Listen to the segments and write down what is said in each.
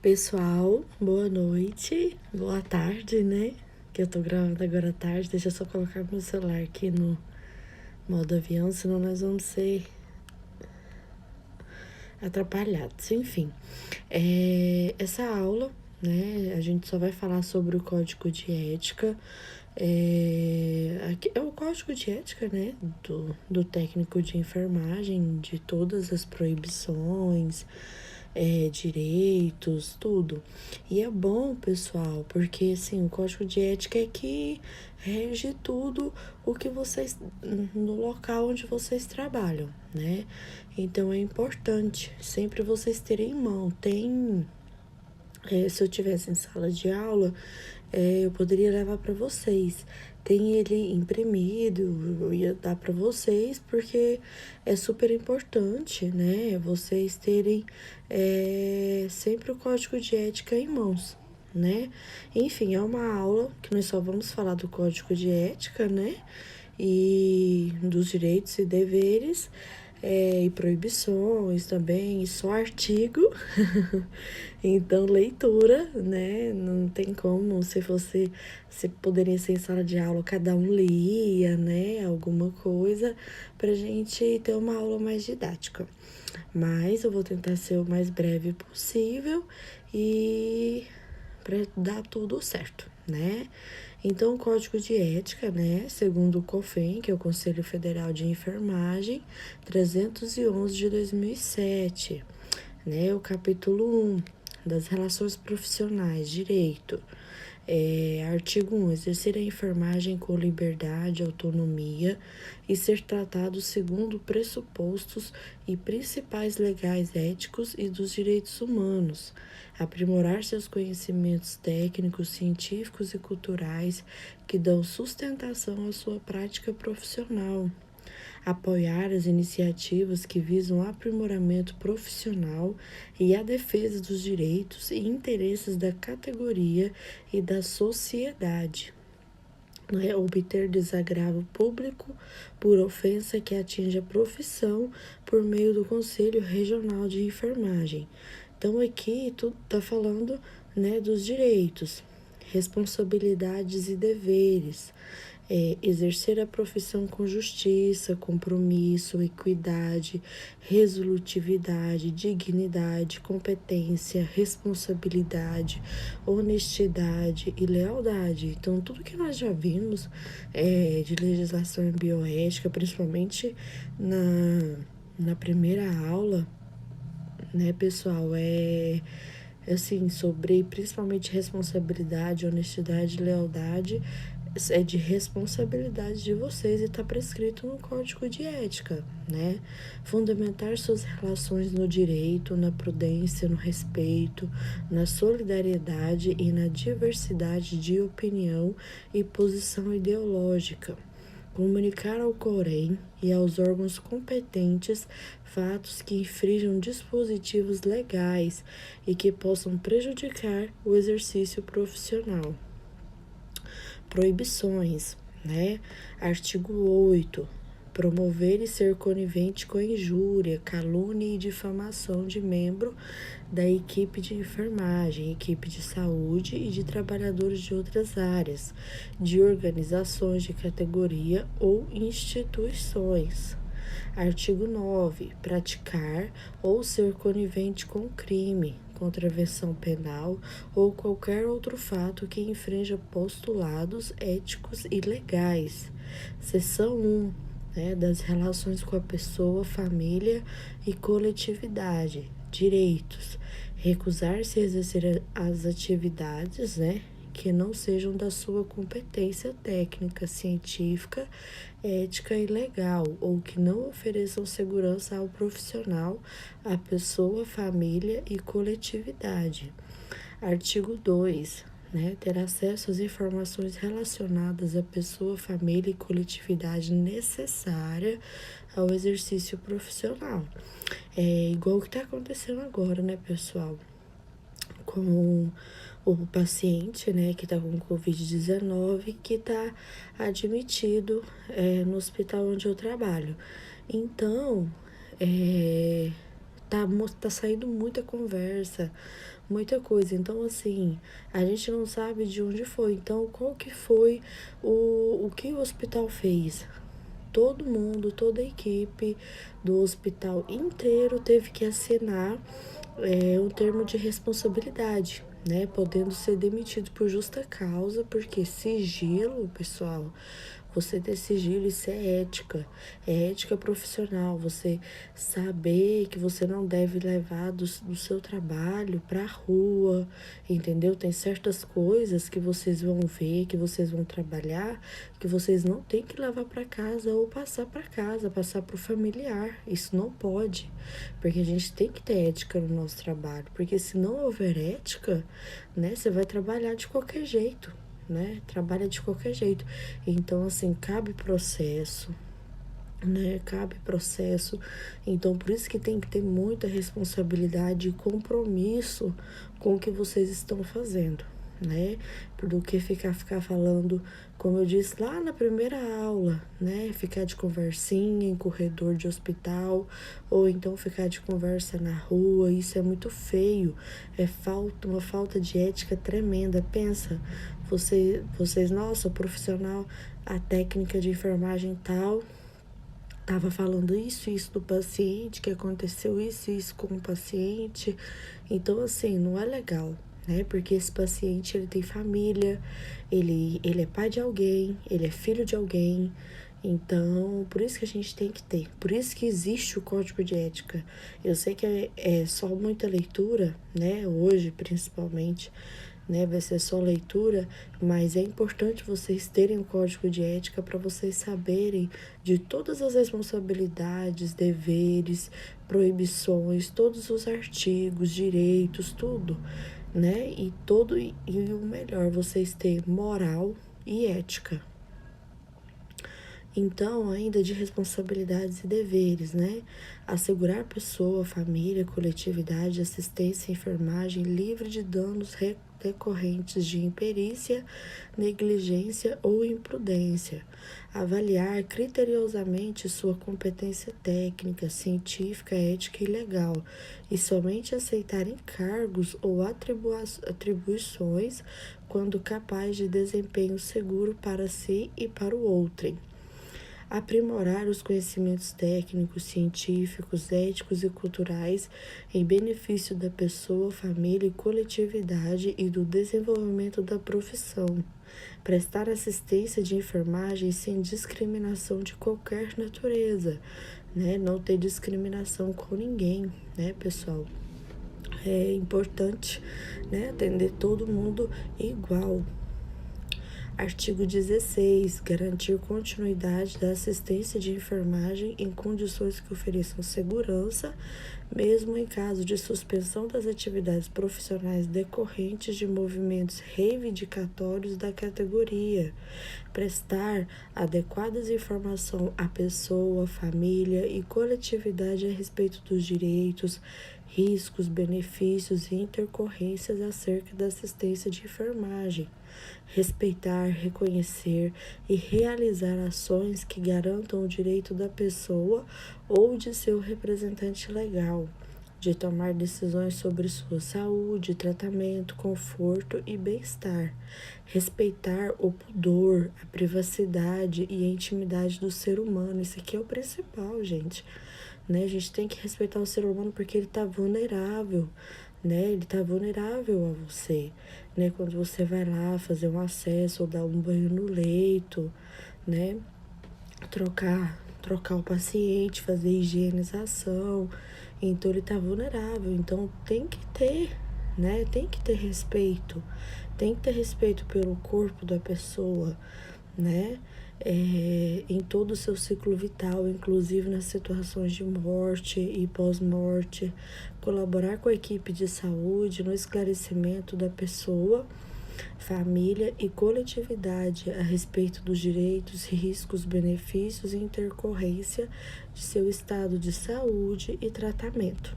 Pessoal, boa noite, boa tarde, né? Que eu tô gravando agora à tarde. Deixa eu só colocar meu celular aqui no modo avião, senão nós vamos ser atrapalhados. Enfim, essa aula, né? A gente só vai falar sobre o código de ética. Aqui é o código de ética, né? Do técnico de enfermagem, de todas as proibições, direitos, tudo. E é bom, pessoal, porque assim, o código de ética é que rege tudo o que vocês, no local onde vocês trabalham, né? Então é importante sempre vocês terem em mão. Se eu tivesse em sala de aula, eu poderia levar para vocês. Tem ele imprimido, eu ia dar para vocês, porque é super importante, né? Vocês terem sempre o código de ética em mãos, né? Enfim, é uma aula que nós só vamos falar do código de ética, né? E dos direitos e deveres, e proibições também, e só artigo. Então, leitura, né? Não tem como, se poderia ser em sala de aula, cada um lia, né? Alguma coisa, pra gente ter uma aula mais didática. Mas eu vou tentar ser o mais breve possível e para dar tudo certo, né? Então, o Código de Ética, né, segundo o COFEN, que é o Conselho Federal de Enfermagem, 311 de 2007, né, o capítulo 1 das relações profissionais, direito. Artigo 1. Exercer a enfermagem com liberdade, autonomia e ser tratado segundo pressupostos e principais legais éticos e dos direitos humanos. Aprimorar seus conhecimentos técnicos, científicos e culturais que dão sustentação à sua prática profissional. Apoiar as iniciativas que visam o aprimoramento profissional e a defesa dos direitos e interesses da categoria e da sociedade. Obter desagravo público por ofensa que atinge a profissão por meio do Conselho Regional de Enfermagem. Então, aqui tudo está falando, né, dos direitos, responsabilidades e deveres. Exercer a profissão com justiça, compromisso, equidade, resolutividade, dignidade, competência, responsabilidade, honestidade e lealdade. Então, tudo que nós já vimos de legislação bioética, principalmente na primeira aula, né, pessoal, assim, sobre principalmente responsabilidade, honestidade e lealdade, é de responsabilidade de vocês e está prescrito no Código de Ética, né? Fundamentar suas relações no direito, na prudência, no respeito, na solidariedade e na diversidade de opinião e posição ideológica. Comunicar ao COREM e aos órgãos competentes fatos que infringam dispositivos legais e que possam prejudicar o exercício profissional. Proibições, né? Artigo 8. Promover e ser conivente com injúria, calúnia e difamação de membro da equipe de enfermagem, equipe de saúde e de trabalhadores de outras áreas, de organizações de categoria ou instituições. Artigo 9. Praticar ou ser conivente com crime, contravenção penal ou qualquer outro fato que infrinja postulados éticos e legais. Seção 1. Das relações com a pessoa, família e coletividade. Direitos. Recusar-se a exercer as atividades, que não sejam da sua competência técnica, científica, ética e legal, ou que não ofereçam segurança ao profissional, à pessoa, família e coletividade. Artigo 2. Ter acesso às informações relacionadas à pessoa, família e coletividade necessária ao exercício profissional. É igual o que está acontecendo agora, né, pessoal? Com o paciente, que está com Covid-19, que está admitido no hospital onde eu trabalho. Então, tá saindo muita conversa, muita coisa. Então, assim, a gente não sabe de onde foi. Então, qual que foi o que o hospital fez? Todo mundo, toda a equipe do hospital inteiro teve que assinar um termo de responsabilidade, né? Podendo ser demitido por justa causa, porque sigilo, pessoal, você ter sigilo, isso é ética profissional. Você saber que você não deve levar do seu trabalho pra rua, entendeu? Tem certas coisas que vocês vão ver, que vocês vão trabalhar, que vocês não tem que levar para casa ou passar para casa, passar pro familiar. Isso não pode, porque a gente tem que ter ética no nosso trabalho, porque se não houver ética, né, você vai trabalhar de qualquer jeito, né? Trabalha de qualquer jeito. Então, assim, cabe processo, né? Cabe processo. Então, por isso que tem que ter muita responsabilidade e compromisso com o que vocês estão fazendo, né? Do que ficar falando, como eu disse lá na primeira aula, né? Ficar de conversinha em corredor de hospital, ou então ficar de conversa na rua. Isso é muito feio. É uma falta de ética tremenda. Pensa, vocês, nossa, o profissional, a técnica de enfermagem tal, tava falando isso do paciente, que aconteceu isso com o paciente. Então, assim, não é legal, né? Porque esse paciente, ele tem família, ele é pai de alguém, ele é filho de alguém. Então, por isso que a gente tem que ter. Por isso que existe o código de ética. Eu sei que é só muita leitura, né? Hoje, principalmente, né? Vai ser só leitura, mas é importante vocês terem um código de ética para vocês saberem de todas as responsabilidades, deveres, proibições, todos os artigos, direitos, tudo, né? E o melhor, vocês terem moral e ética. Então, ainda de responsabilidades e deveres, né? Assegurar pessoa, família, coletividade, assistência e enfermagem livre de danos decorrentes de imperícia, negligência ou imprudência. Avaliar criteriosamente sua competência técnica, científica, ética e legal. E somente aceitar encargos ou atribuições quando capaz de desempenho seguro para si e para o outrem. Aprimorar os conhecimentos técnicos, científicos, éticos e culturais em benefício da pessoa, família e coletividade e do desenvolvimento da profissão. Prestar assistência de enfermagem sem discriminação de qualquer natureza, né? Não ter discriminação com ninguém, né, pessoal? É importante, né, atender todo mundo igual. Artigo 16. Garantir continuidade da assistência de enfermagem em condições que ofereçam segurança, mesmo em caso de suspensão das atividades profissionais decorrentes de movimentos reivindicatórios da categoria. Prestar adequadas informações à pessoa, família e coletividade a respeito dos direitos, riscos, benefícios e intercorrências acerca da assistência de enfermagem. Respeitar, reconhecer e realizar ações que garantam o direito da pessoa ou de seu representante legal de tomar decisões sobre sua saúde, tratamento, conforto e bem-estar. Respeitar o pudor, a privacidade e a intimidade do ser humano. Isso aqui é o principal, gente. Né? A gente tem que respeitar o ser humano porque ele está vulnerável, né? Ele está vulnerável a você, né? Quando você vai lá fazer um acesso ou dar um banho no leito, né? Trocar o paciente, fazer higienização. Então, ele tá vulnerável. Então, tem que ter, né? Tem que ter respeito. Tem que ter respeito pelo corpo da pessoa, né? Em todo o seu ciclo vital, inclusive nas situações de morte e pós-morte. Colaborar com a equipe de saúde no esclarecimento da pessoa, família e coletividade a respeito dos direitos, riscos, benefícios e intercorrência de seu estado de saúde e tratamento.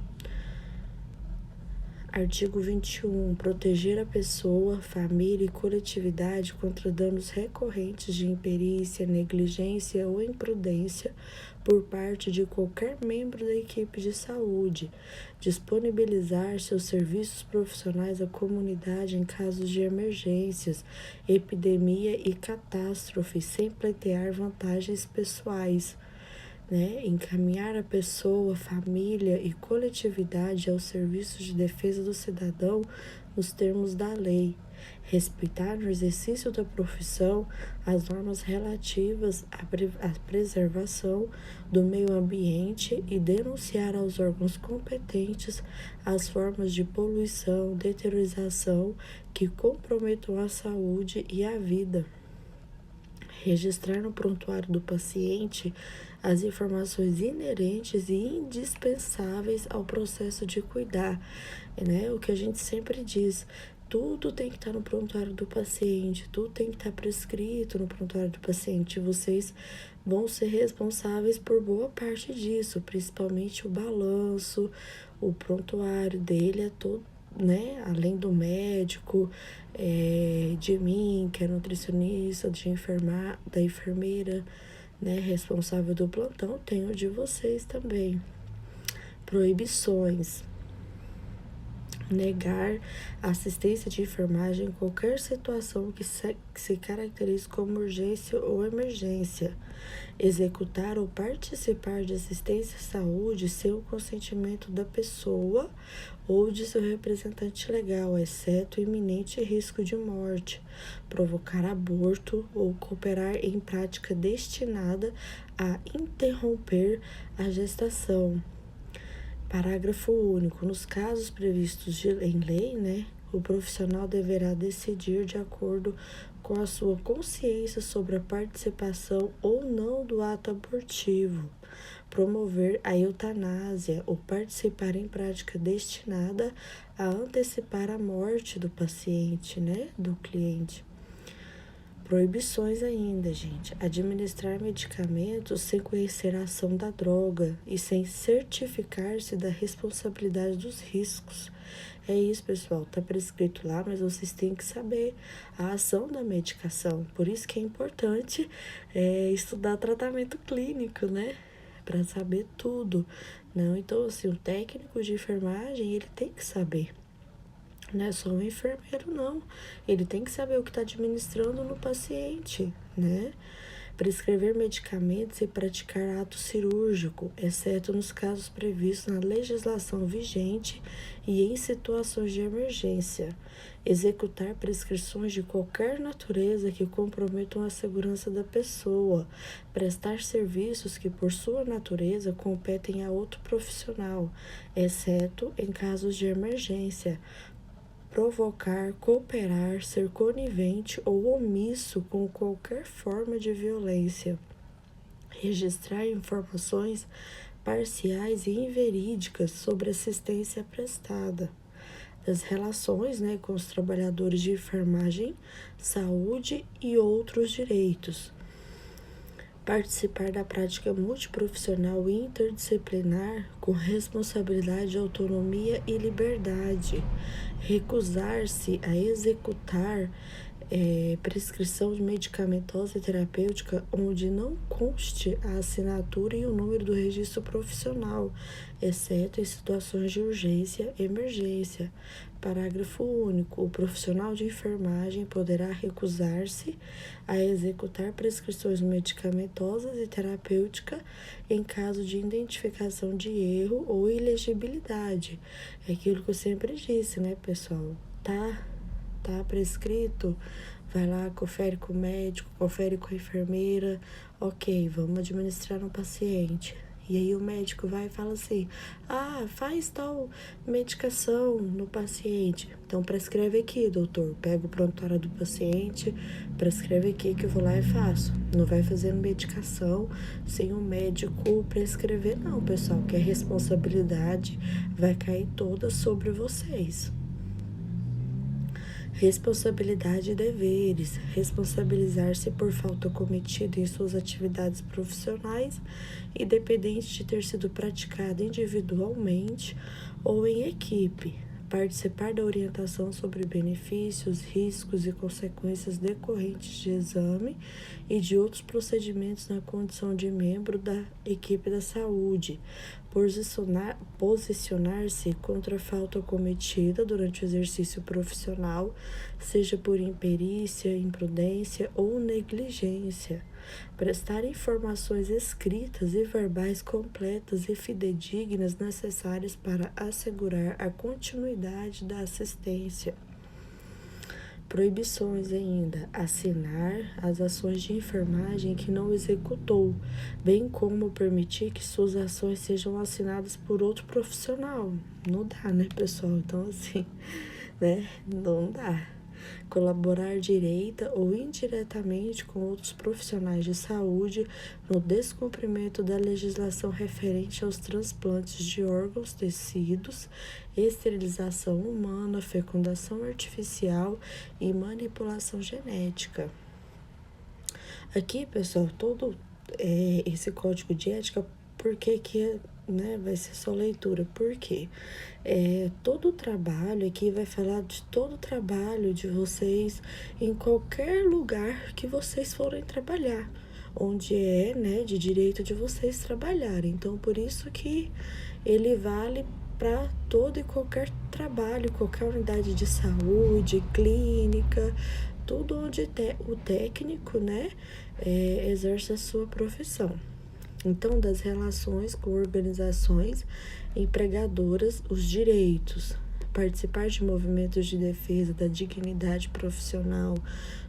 Artigo 21. Proteger a pessoa, família e coletividade contra danos recorrentes de imperícia, negligência ou imprudência por parte de qualquer membro da equipe de saúde. Disponibilizar seus serviços profissionais à comunidade em casos de emergências, epidemia e catástrofe, sem pleitear vantagens pessoais. Encaminhar a pessoa, família e coletividade aos serviços de defesa do cidadão nos termos da lei. Respeitar no exercício da profissão as normas relativas à preservação do meio ambiente e denunciar aos órgãos competentes as formas de poluição, deterioração que comprometam a saúde e a vida. Registrar no prontuário do paciente as informações inerentes e indispensáveis ao processo de cuidar, O que a gente sempre diz, tudo tem que estar no prontuário do paciente, tudo tem que estar prescrito no prontuário do paciente. Vocês vão ser responsáveis por boa parte disso, principalmente o balanço, o prontuário dele é todo, além do médico, de mim, que é nutricionista, da enfermeira, responsável do plantão, tem o de vocês também. Proibições. Negar assistência de enfermagem em qualquer situação que se caracterize como urgência ou emergência. Executar ou participar de assistência à saúde sem o consentimento da pessoa ou de seu representante legal, exceto iminente risco de morte. Provocar aborto ou cooperar em prática destinada a interromper a gestação. Parágrafo único. Nos casos previstos em lei, o profissional deverá decidir de acordo com a sua consciência sobre a participação ou não do ato abortivo, promover a eutanásia ou participar em prática destinada a antecipar a morte do paciente, do cliente. Proibições ainda, gente. Administrar medicamentos sem conhecer a ação da droga e sem certificar-se da responsabilidade dos riscos. É isso, pessoal. Tá prescrito lá, mas vocês têm que saber a ação da medicação. Por isso que é importante estudar tratamento clínico, para saber tudo. Então, assim, o técnico de enfermagem, ele tem que saber. Não é só um enfermeiro, não. Ele tem que saber o que está administrando no paciente, Prescrever medicamentos e praticar ato cirúrgico, exceto nos casos previstos na legislação vigente e em situações de emergência. Executar prescrições de qualquer natureza que comprometam a segurança da pessoa. Prestar serviços que, por sua natureza, competem a outro profissional, exceto em casos de emergência. Provocar, cooperar, ser conivente ou omisso com qualquer forma de violência. Registrar informações parciais e inverídicas sobre assistência prestada. Das relações com os trabalhadores de enfermagem, saúde e outros direitos. Participar da prática multiprofissional e interdisciplinar com responsabilidade, autonomia e liberdade. Recusar-se a executar prescrição medicamentosa e terapêutica onde não conste a assinatura e o número do registro profissional, exceto em situações de urgência e emergência. Parágrafo único. O profissional de enfermagem poderá recusar-se a executar prescrições medicamentosas e terapêuticas em caso de identificação de erro ou ilegibilidade. É aquilo que eu sempre disse, pessoal? Tá prescrito? Vai lá, confere com o médico, confere com a enfermeira. Ok, vamos administrar no paciente. E aí o médico vai e fala assim, faz tal medicação no paciente. Então prescreve aqui, doutor. Pega o prontuário do paciente, prescreve aqui que eu vou lá e faço. Não vai fazendo medicação sem o médico prescrever, não, pessoal. Que a responsabilidade vai cair toda sobre vocês. Responsabilidade e deveres. Responsabilizar-se por falta cometida em suas atividades profissionais, independente de ter sido praticada individualmente ou em equipe. participar da orientação sobre benefícios, riscos e consequências decorrentes de exame e de outros procedimentos na condição de membro da equipe da saúde, posicionar-se contra a falta cometida durante o exercício profissional, seja por imperícia, imprudência ou negligência, prestar informações escritas e verbais completas e fidedignas necessárias para assegurar a continuidade da assistência. Proibições ainda: assinar as ações de enfermagem que não executou, bem como permitir que suas ações sejam assinadas por outro profissional. Não dá, né, pessoal? Então, assim, né, não dá. Colaborar direita ou indiretamente com outros profissionais de saúde no descumprimento da legislação referente aos transplantes de órgãos, tecidos, esterilização humana, fecundação artificial e manipulação genética. Aqui, pessoal, todo esse código de ética, por que né, vai ser só leitura? Por quê? Todo o trabalho aqui vai falar de todo o trabalho de vocês em qualquer lugar que vocês forem trabalhar, onde né, de direito de vocês trabalharem. Então, por isso que ele vale para todo e qualquer trabalho, qualquer unidade de saúde, clínica, tudo onde o técnico, né, exerce a sua profissão. Então, das relações com organizações empregadoras, os direitos, participar de movimentos de defesa da dignidade profissional,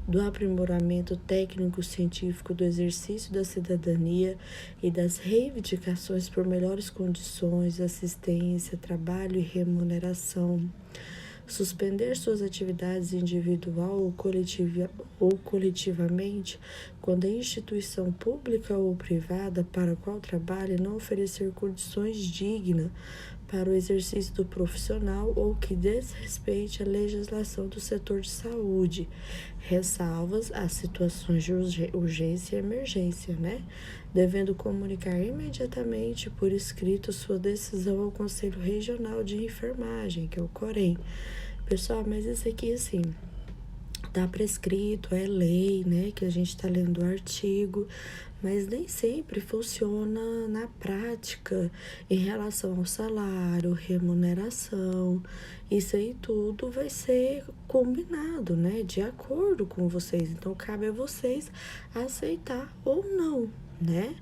do aprimoramento técnico-científico do exercício da cidadania e das reivindicações por melhores condições, assistência, trabalho e remuneração. Suspender suas atividades individual ou coletivamente quando a instituição pública ou privada para a qual trabalha não oferecer condições dignas para o exercício do profissional ou que desrespeite a legislação do setor de saúde, ressalvas às situações de urgência e emergência, né? Devendo comunicar imediatamente por escrito sua decisão ao Conselho Regional de Enfermagem, que é o COREN. Pessoal, mas isso aqui, assim, tá prescrito, é lei, né, que a gente tá lendo o artigo, mas nem sempre funciona na prática em relação ao salário, remuneração. Isso aí tudo vai ser combinado, né, de acordo com vocês. Então, cabe a vocês aceitar ou não, né?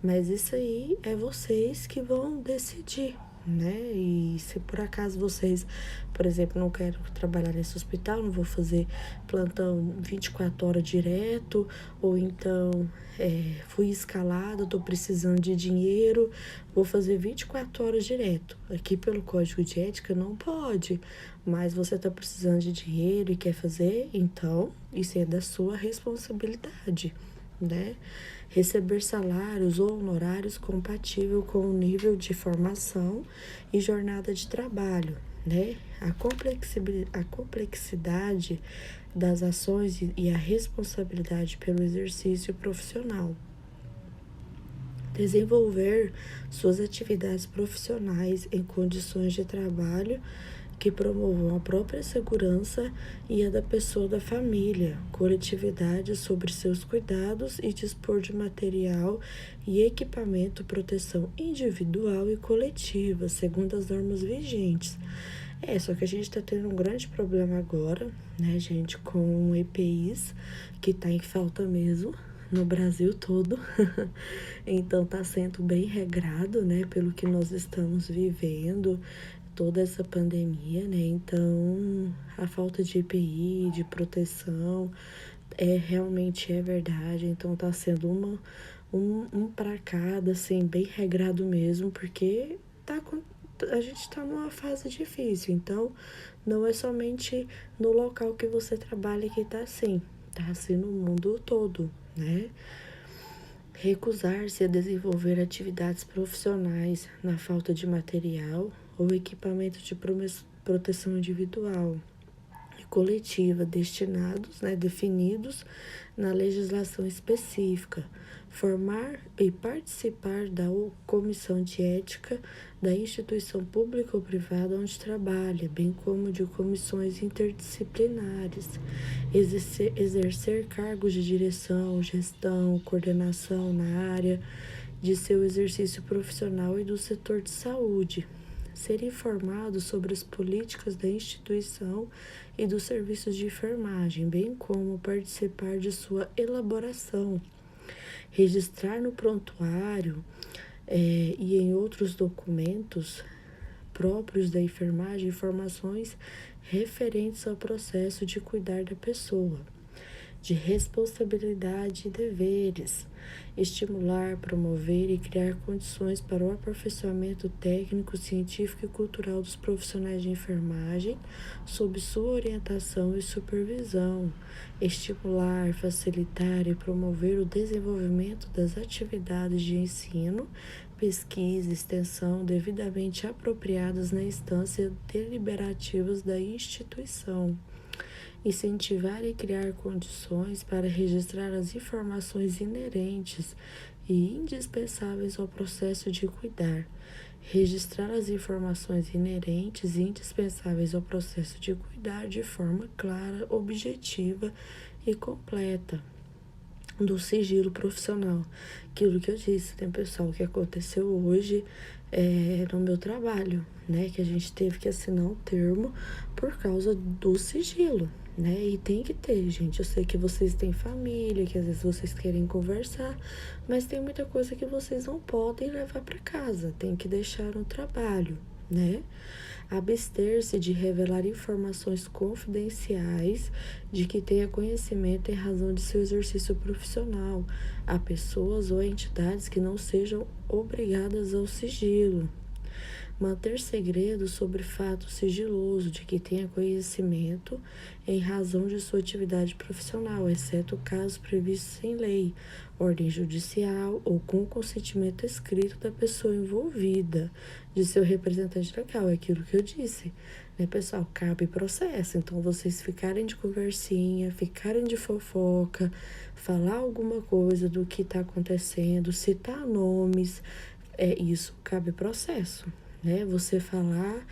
Mas isso aí é vocês que vão decidir, né? E se por acaso vocês, por exemplo, não querem trabalhar nesse hospital, não vou fazer plantão 24 horas direto, ou então fui escalada, tô precisando de dinheiro, vou fazer 24 horas direto. Aqui pelo Código de Ética não pode, mas você tá precisando de dinheiro e quer fazer, então isso é da sua responsabilidade, né? Receber salários ou honorários compatível com o nível de formação e jornada de trabalho, né? A complexidade das ações e a responsabilidade pelo exercício profissional. Desenvolver suas atividades profissionais em condições de trabalho que promovam a própria segurança e a da pessoa da família, coletividade sobre seus cuidados e dispor de material e equipamento, proteção individual e coletiva, segundo as normas vigentes. Só que a gente está tendo um grande problema agora, né, gente, com EPIs, que tá em falta mesmo no Brasil todo. Então tá sendo bem regrado, né, pelo que nós estamos vivendo, toda essa pandemia, né? Então, a falta de EPI, de proteção, realmente é verdade. Então, tá sendo um para cada, assim, bem regrado mesmo, porque a gente tá numa fase difícil. Então, não é somente no local que você trabalha que tá assim no mundo todo, né? Recusar-se a desenvolver atividades profissionais na falta de material ou equipamento de proteção individual. coletiva destinados, né, definidos na legislação específica, formar e participar da comissão de ética da instituição pública ou privada onde trabalha, bem como de comissões interdisciplinares, exercer cargos de direção, gestão, coordenação na área de seu exercício profissional e do setor de saúde, ser informado sobre as políticas da instituição e dos serviços de enfermagem, bem como participar de sua elaboração, registrar no prontuário e em outros documentos próprios da enfermagem informações referentes ao processo de cuidar da pessoa, de responsabilidade e deveres, estimular, promover e criar condições para o aperfeiçoamento técnico, científico e cultural dos profissionais de enfermagem, sob sua orientação e supervisão, estimular, facilitar e promover o desenvolvimento das atividades de ensino, pesquisa e extensão devidamente apropriadas na instância deliberativas da instituição. Incentivar e criar condições para registrar as informações inerentes e indispensáveis ao processo de cuidar. Registrar as informações inerentes e indispensáveis ao processo de cuidar de forma clara, objetiva e completa do sigilo profissional. Aquilo que eu disse, né, pessoal, o que aconteceu hoje no meu trabalho, né, que a gente teve que assinar um termo por causa do sigilo, né, e tem que ter, gente. Eu sei que vocês têm família, que às vezes vocês querem conversar, mas tem muita coisa que vocês não podem levar para casa, tem que deixar no trabalho, né? Abster-se de revelar informações confidenciais de que tenha conhecimento em razão de seu exercício profissional a pessoas ou entidades que não sejam obrigadas ao sigilo. Manter segredo sobre fato sigiloso de que tenha conhecimento em razão de sua atividade profissional, exceto casos previstos em lei, ordem judicial ou com consentimento escrito da pessoa envolvida, de seu representante legal. É aquilo que eu disse, né, pessoal? Cabe processo. Então, vocês ficarem de conversinha, ficarem de fofoca, falar alguma coisa do que está acontecendo, citar nomes, isso cabe processo. Né? Você falar,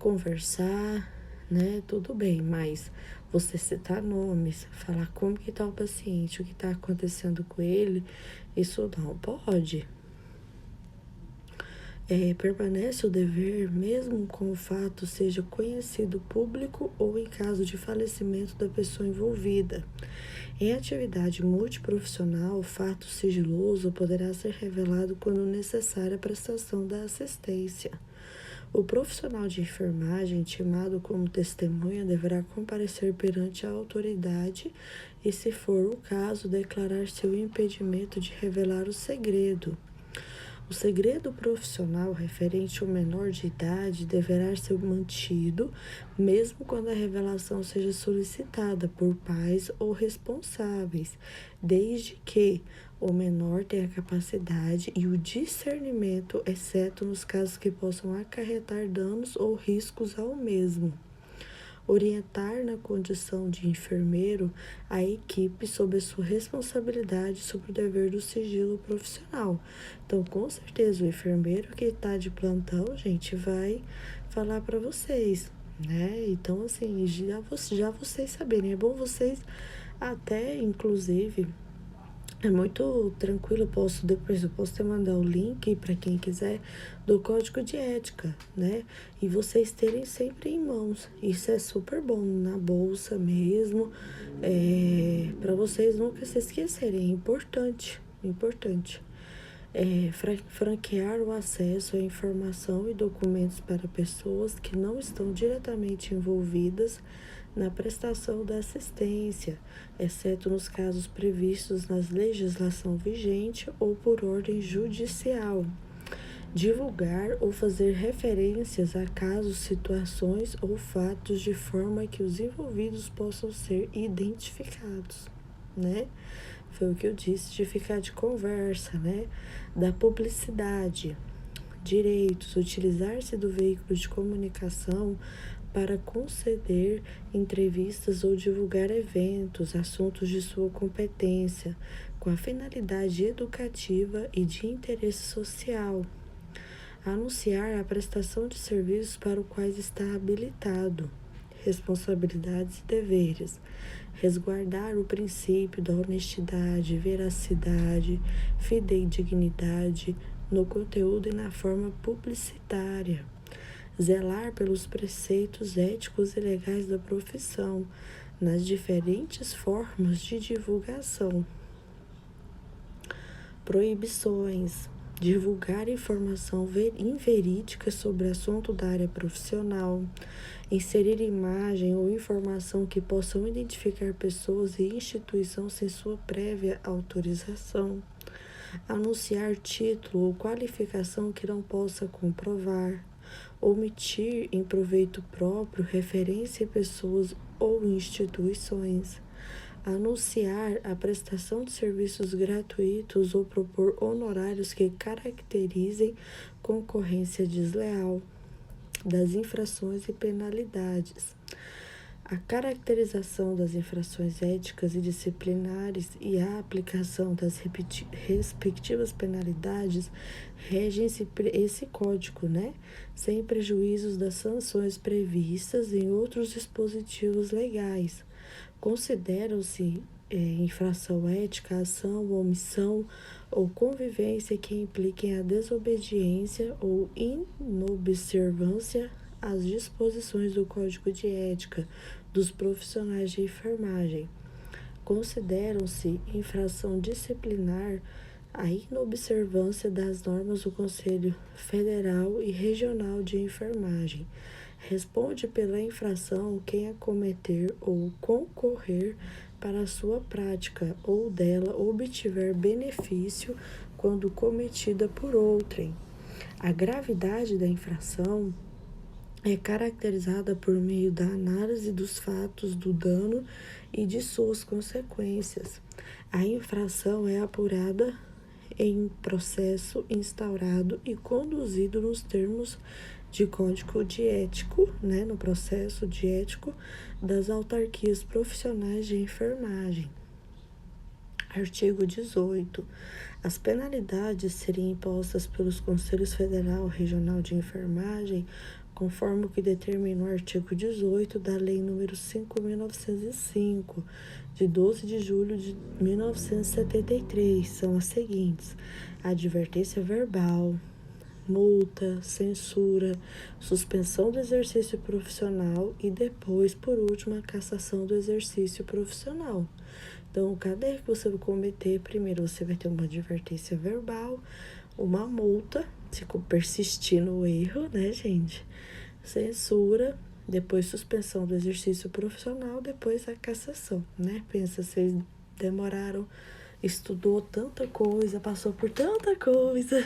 conversar, né? Tudo bem, mas você citar nomes, falar como que tá o paciente, o que tá acontecendo com ele, isso não pode. Permanece o dever, mesmo com o fato seja conhecido público ou em caso de falecimento da pessoa envolvida. Em atividade multiprofissional, o fato sigiloso poderá ser revelado quando necessária a prestação da assistência. O profissional de enfermagem, intimado como testemunha, deverá comparecer perante a autoridade e, se for o caso, declarar seu impedimento de revelar o segredo. O segredo profissional referente ao menor de idade deverá ser mantido, mesmo quando a revelação seja solicitada por pais ou responsáveis, desde que o menor tenha capacidade e o discernimento, exceto nos casos que possam acarretar danos ou riscos ao mesmo. Orientar na condição de enfermeiro a equipe sobre a sua responsabilidade sobre o dever do sigilo profissional. Então, com certeza, o enfermeiro que está de plantão, gente, vai falar para vocês, né? Então, assim, já vocês saberem, é bom vocês até, inclusive, é muito tranquilo, depois eu posso te mandar o link para quem quiser do código de ética, né? E vocês terem sempre em mãos. Isso é super bom na bolsa mesmo, para vocês nunca se esquecerem. É importante, importante. Franquear o acesso à informação e documentos para pessoas que não estão diretamente envolvidas na prestação da assistência, exceto nos casos previstos na legislação vigente ou por ordem judicial. Divulgar ou fazer referências a casos, situações ou fatos de forma que os envolvidos possam ser identificados, né? Foi o que eu disse, de ficar de conversa, né? Da publicidade, direitos, utilizar-se do veículo de comunicação para conceder entrevistas ou divulgar eventos, assuntos de sua competência, com a finalidade educativa e de interesse social. Anunciar a prestação de serviços para os quais está habilitado. Responsabilidades e deveres. Resguardar o princípio da honestidade, veracidade, fidedignidade no conteúdo e na forma publicitária. Zelar pelos preceitos éticos e legais da profissão, nas diferentes formas de divulgação. Proibições. Divulgar informação inverídica sobre assunto da área profissional, inserir imagem ou informação que possam identificar pessoas e instituições sem sua prévia autorização, anunciar título ou qualificação que não possa comprovar, omitir em proveito próprio referência em pessoas ou instituições, anunciar a prestação de serviços gratuitos ou propor honorários que caracterizem concorrência desleal, das infrações e penalidades. A caracterização das infrações éticas e disciplinares e a aplicação das respectivas penalidades regem esse código, sem prejuízos das sanções previstas em outros dispositivos legais. Consideram-se infração ética, ação, omissão ou convivência que impliquem a desobediência ou inobservância às disposições do Código de Ética dos profissionais de enfermagem. Consideram-se infração disciplinar a inobservância das normas do Conselho Federal e Regional de Enfermagem. Responde pela infração quem a cometer ou concorrer para a sua prática ou dela obtiver benefício quando cometida por outrem. A gravidade da infração é caracterizada por meio da análise dos fatos do dano e de suas consequências. A infração é apurada em processo instaurado e conduzido nos termos de código de ético, no processo de ético das autarquias profissionais de enfermagem. Artigo 18. As penalidades seriam impostas pelos Conselhos Federal e Regional de Enfermagem, conforme o que determina o artigo 18 da Lei nº 5.905, de 12 de julho de 1973, são as seguintes: advertência verbal, multa, censura, suspensão do exercício profissional e depois, por último, a cassação do exercício profissional. Então, cada erro que você cometer, primeiro você vai ter uma advertência verbal, uma multa, se persistir no erro, gente? Censura, depois suspensão do exercício profissional, depois a cassação, Pensa, vocês demoraram, estudou tanta coisa, passou por tanta coisa,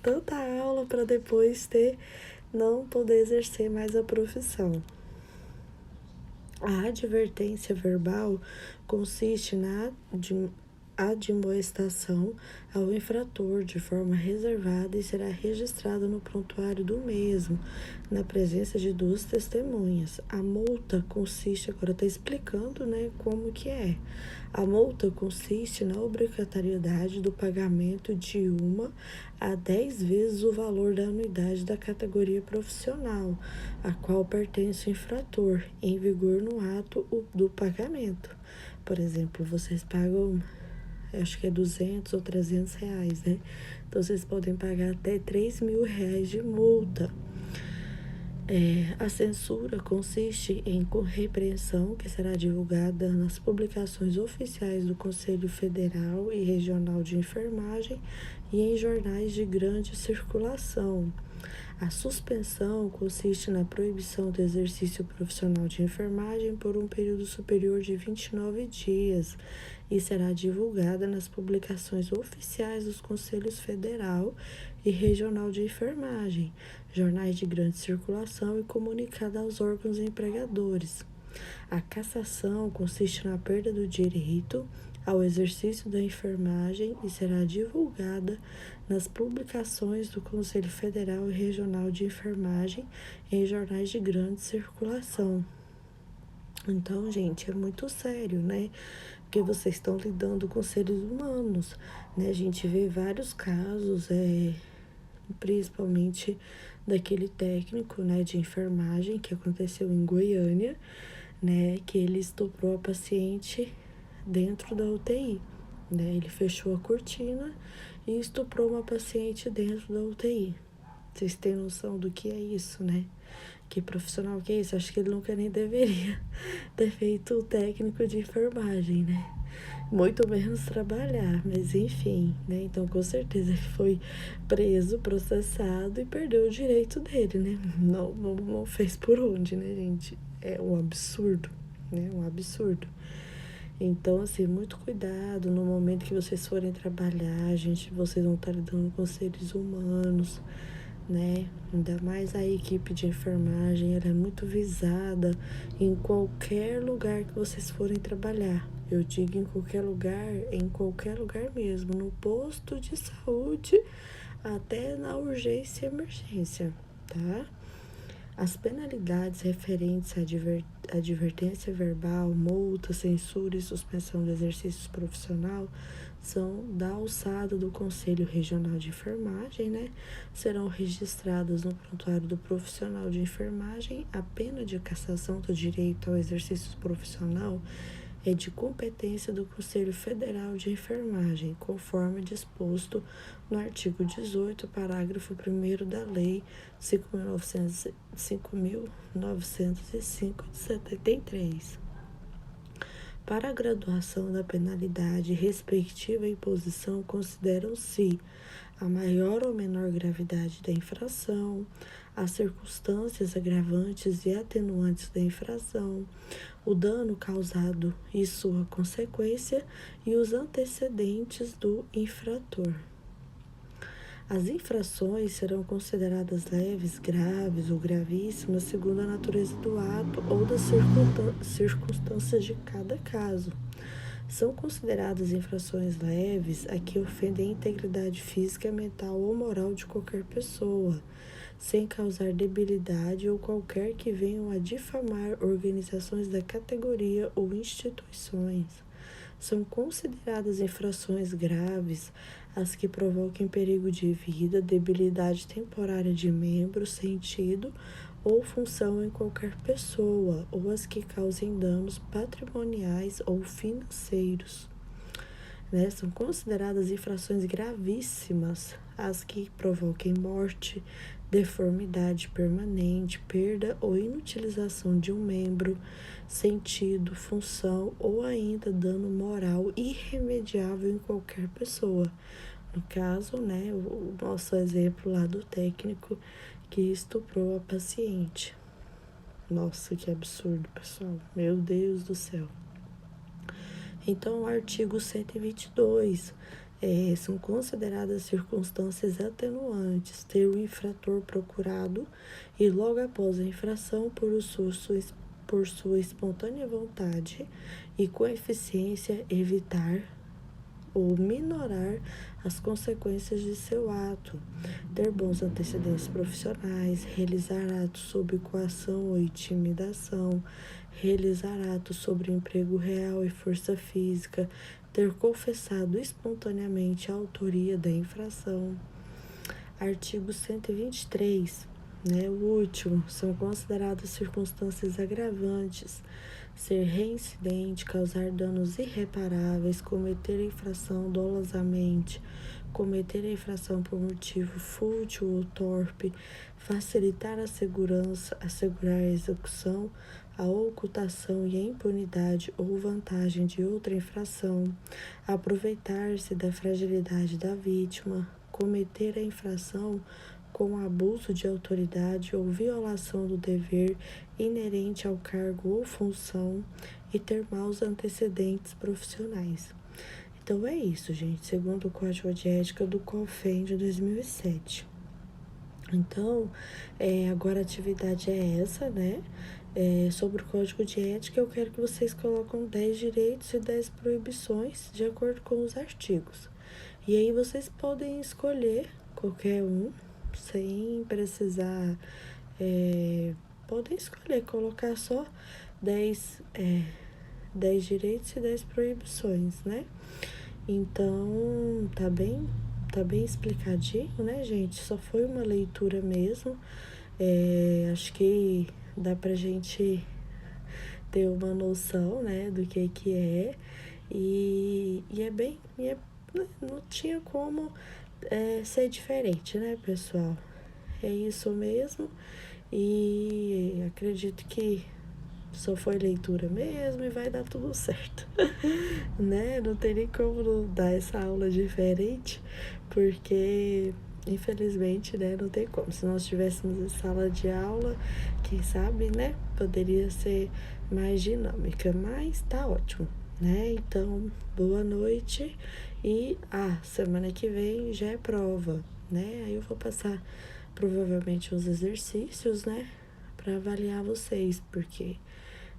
Tanta aula para depois não poder exercer mais a profissão. A advertência verbal consiste na admoestação ao infrator de forma reservada e será registrada no prontuário do mesmo, na presença de 2 testemunhas. A multa consiste, agora está explicando, como que é. A multa consiste na obrigatoriedade do pagamento de 1 a 10 vezes o valor da anuidade da categoria profissional, a qual pertence o infrator, em vigor no ato do pagamento. Por exemplo, vocês pagam, acho que é 200 ou 300 reais, Então, vocês podem pagar até 3 mil reais de multa. A censura consiste em repreensão que será divulgada nas publicações oficiais do Conselho Federal e Regional de Enfermagem e em jornais de grande circulação. A suspensão consiste na proibição do exercício profissional de enfermagem por um período superior de 29 dias e será divulgada nas publicações oficiais dos Conselhos Federal e Regional de Enfermagem, jornais de grande circulação e comunicada aos órgãos empregadores. A cassação consiste na perda do direito ao exercício da enfermagem e será divulgada nas publicações do Conselho Federal e Regional de Enfermagem em jornais de grande circulação. Então, gente, é muito sério, né? Porque vocês estão lidando com seres humanos, né? A gente vê vários casos, principalmente daquele técnico, né, de enfermagem que aconteceu em Goiânia, né, que ele estuprou a paciente dentro da UTI, né? Ele fechou a cortina e estuprou uma paciente dentro da UTI. Vocês têm noção do que é isso, né? Que profissional que é isso? Acho que ele nunca nem deveria ter feito o técnico de enfermagem, né? Muito menos trabalhar, mas enfim, né? Então, com certeza ele foi preso, processado e perdeu o direito dele, né? Não fez por onde, né, gente? É um absurdo, né? Um absurdo. Então, assim, muito cuidado no momento que vocês forem trabalhar, gente. Vocês vão estar lidando com seres humanos, né? Ainda mais a equipe de enfermagem, ela é muito visada em qualquer lugar que vocês forem trabalhar. Eu digo em qualquer lugar mesmo, no posto de saúde, até na urgência e emergência, tá? As penalidades referentes à advertência verbal, multa, censura e suspensão do exercício profissional são da alçada do Conselho Regional de Enfermagem, né? Serão registradas no prontuário do profissional de enfermagem. A pena de cassação do direito ao exercício profissional é de competência do Conselho Federal de Enfermagem, conforme disposto no artigo 18, parágrafo 1º da Lei 5.905 de 73. Para a graduação da penalidade respectiva imposição, consideram-se a maior ou menor gravidade da infração, as circunstâncias agravantes e atenuantes da infração, o dano causado e sua consequência e os antecedentes do infrator. As infrações serão consideradas leves, graves ou gravíssimas segundo a natureza do ato ou das circunstâncias de cada caso. São consideradas infrações leves a que ofendem a integridade física, mental ou moral de qualquer pessoa, sem causar debilidade ou qualquer que venham a difamar organizações da categoria ou instituições. São consideradas infrações graves as que provoquem perigo de vida, debilidade temporária de membro, sentido ou função em qualquer pessoa, ou as que causem danos patrimoniais ou financeiros. Né? São consideradas infrações gravíssimas as que provoquem morte, deformidade permanente, perda ou inutilização de um membro, sentido, função ou ainda dano moral irremediável em qualquer pessoa. No caso, né, o nosso exemplo lá do técnico que estuprou a paciente. Nossa, que absurdo, pessoal. Meu Deus do céu. Então, o artigo 122, são consideradas circunstâncias atenuantes ter o infrator procurado e logo após a infração por sua espontânea vontade e com eficiência evitar ou minorar as consequências de seu ato, ter bons antecedentes profissionais, realizar atos sob coação ou intimidação, realizar atos sobre emprego real e força física, ter confessado espontaneamente a autoria da infração. Artigo 123, né, o último, são consideradas circunstâncias agravantes ser reincidente, causar danos irreparáveis, cometer a infração dolosamente, cometer a infração por motivo fútil ou torpe, facilitar a segurança, assegurar a execução, a ocultação e a impunidade ou vantagem de outra infração, aproveitar-se da fragilidade da vítima, cometer a infração com abuso de autoridade ou violação do dever inerente ao cargo ou função e ter maus antecedentes profissionais. Então é isso, gente, segundo o Código de Ética do CONFEM de 2007. Então, agora a atividade é essa, né? Sobre o código de ética, eu quero que vocês colocam 10 direitos e 10 proibições de acordo com os artigos. E aí vocês podem escolher qualquer um, sem precisar. Podem escolher, colocar só 10 10 direitos e 10 proibições, né? Então, tá bem explicadinho, né, gente? Só foi uma leitura mesmo. Acho que dá pra gente ter uma noção, né, do que é. E é bem. Não tinha como ser diferente, né, pessoal? É isso mesmo. E acredito que só foi leitura mesmo e vai dar tudo certo, né? Não tem nem como não dar essa aula diferente, porque infelizmente, né, não tem como. Se nós tivéssemos em sala de aula, quem sabe, né, poderia ser mais dinâmica, mas tá ótimo, né? Então, boa noite e semana que vem já é prova, né? Aí eu vou passar provavelmente os exercícios, né, para avaliar vocês, porque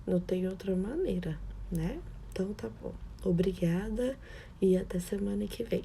não tem outra maneira, né? Então tá bom. Obrigada e até semana que vem.